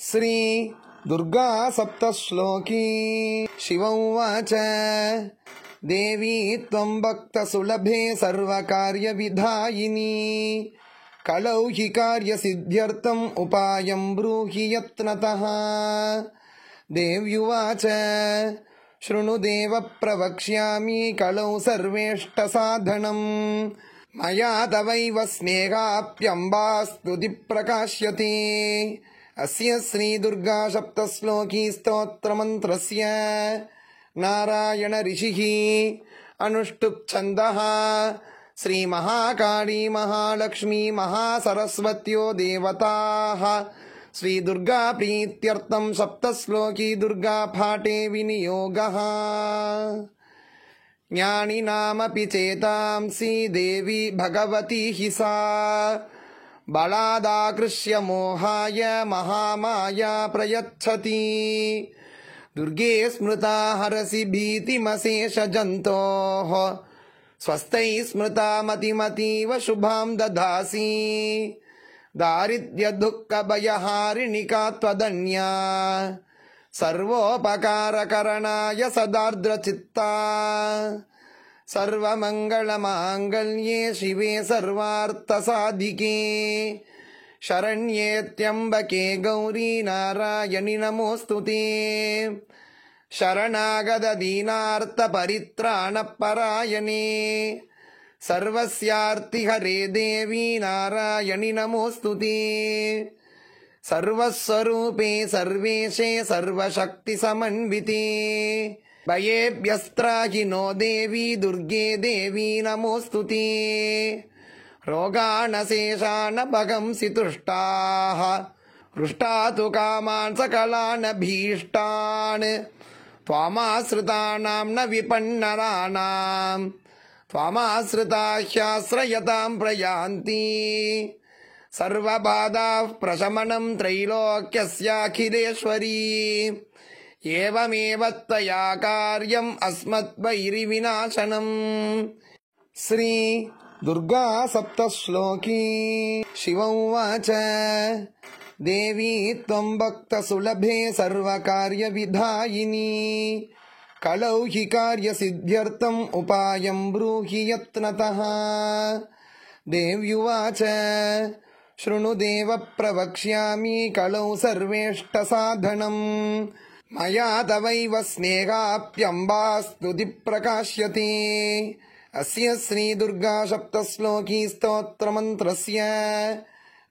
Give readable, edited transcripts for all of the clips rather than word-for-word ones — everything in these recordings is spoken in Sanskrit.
श्री दुर्गा सप्तश्लोकी शिव उवाच देवी त्वं भक्तसुलभे सर्वकार्यविधायिनी कलौ हि कार्यसिद्ध्यर्थम् उपायं ब्रूहि यत्नतः। देव्युवाच शृणु देव प्रवक्ष्यामि कलौ सर्वेष्टसाधनम् मया तवैव स्नेहाप्यम्बा स्तुति प्रकाश्यते। अस्य श्रीदुर्गा सप्तश्लोकी स्तोत्रमन्त्रस्य नारायण ऋषिः अनुष्टुप् छन्दः श्रीमहाकाली महालक्ष्मी महासरस्वत्यो देवताः श्रीदुर्गा प्रीत्यर्थं सप्तश्लोकी दुर्गा पाठे विनियोगः। ज्ञानिनामपि चेतांसि देवी भगवती हि सा बलादाकृष्य मोहाय महामाया प्रयच्छति। दुर्गे स्मृता हरसि भीतिमशेषजन्तोः स्वस्तैः स्मृता मतिमतीव शुभां ददासि। दारिद्र्यदुःखभयहारिणिका त्वदन्या सर्वोपकारकरणाय सदार्द्रचित्ता। सर्वमङ्गलमाङ्गल्ये शिवे सर्वार्थसाधिके शरण्ये त्र्यम्बके गौरी नारायणि नमोऽस्तुते। शरणागतदीनार्तपरित्राणपरायणे सर्वस्यार्तिहरे देवी नारायणि नमोऽस्तुते। सर्वस्वरूपे सर्वेशे सर्वशक्तिसमन्विते भयेभ्यस्त्राहि नो देवी दुर्गे देवी नमोऽस्तुते। रोगानशेषान् भगंसि तुष्टाः हृष्टा तु कामान् सकलान् भीष्टान् त्वामाश्रितानां न विपन्नराणां त्वामाश्रिता ह्याश्रयतां प्रयान्ति। सर्वबाधाः प्रशमनं त्रैलोक्यस्याखिलेश्वरी एवमेव त्वया कार्यम् अस्मद्वैरिविनाशनम्। श्री दुर्गा सप्तश्लोकी शिव उवाच देवी त्वं भक्तसुलभे सर्वकार्यविधायिनी कलौ हि कार्यसिद्ध्यर्थम् उपायं ब्रूहि यत्नतः। देव्युवाच शृणु देव प्रवक्ष्यामि कलौ सर्वेष्टसाधनम् मया तवैव स्नेहाप्यम्बा स्तुति प्रकाश्यते। अस्य श्रीदुर्गा सप्तश्लोकी स्तोत्रमन्त्रस्य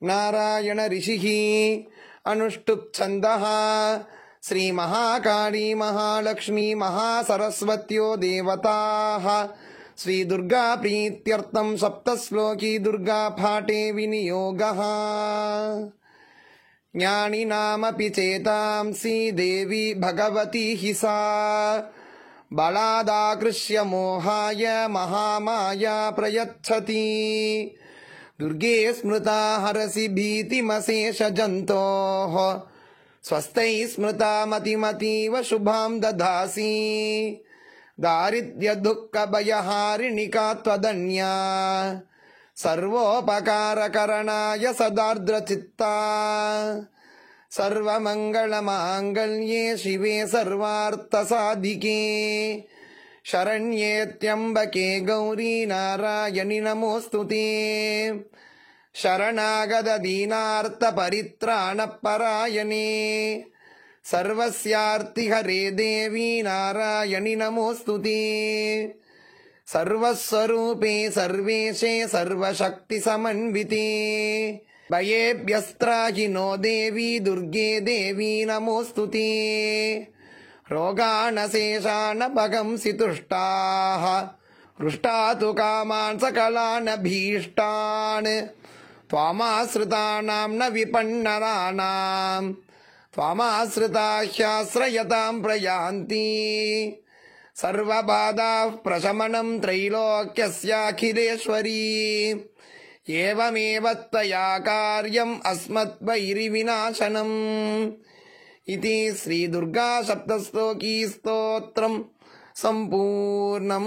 नारायण ऋषिः अनुष्टुप् छन्दः श्रीमहाकाली महालक्ष्मी महासरस्वत्यो देवताः श्रीदुर्गा प्रीत्यर्थं सप्तश्लोकी दुर्गा पाठे विनियोगः। ज्ञानिनामपि चेतांसि देवी भगवती हि सा बलादाकृष्य मोहाय महामाया प्रयच्छति। दुर्गे स्मृता हरसि भीतिमशेषजन्तोः स्वस्तैः स्मृता मतिमतीव शुभां ददासि। दारिद्र्यदुःखभयहारिणिका त्वदन्या सर्वोपकारकरणाय सदार्द्रचित्ता। सर्वमङ्गलमाङ्गल्ये शिवे सर्वार्थसाधिके शरण्ये त्र्यम्बके गौरी नारायणि नमोऽस्तुते। शरणागतदीनार्तपरित्राणपरायणे सर्वस्यार्तिहरे देवी नारायणि नमोऽस्तुते। सर्वस्वरूपे सर्वेशे सर्वशक्तिसमन्विते भयेभ्यस्त्राहि नो देवी दुर्गे देवी नमोऽस्तुते। रोगानशेषान् भगंसि तुष्टाः हृष्टा तु कामान् सकलान् भीष्टान् त्वामाश्रितानां न विपन्नराणां त्वामाश्रिता ह्याश्रयतां प्रयान्ति। सर्वबाधाः प्रशमनं त्रैलोक्यस्याखिलेश्वरी एवमेव त्वया कार्यम् अस्मद्वैरिविनाशनम्। इति श्रीदुर्गा सप्तश्लोकी स्तोत्रम् सम्पूर्णम्।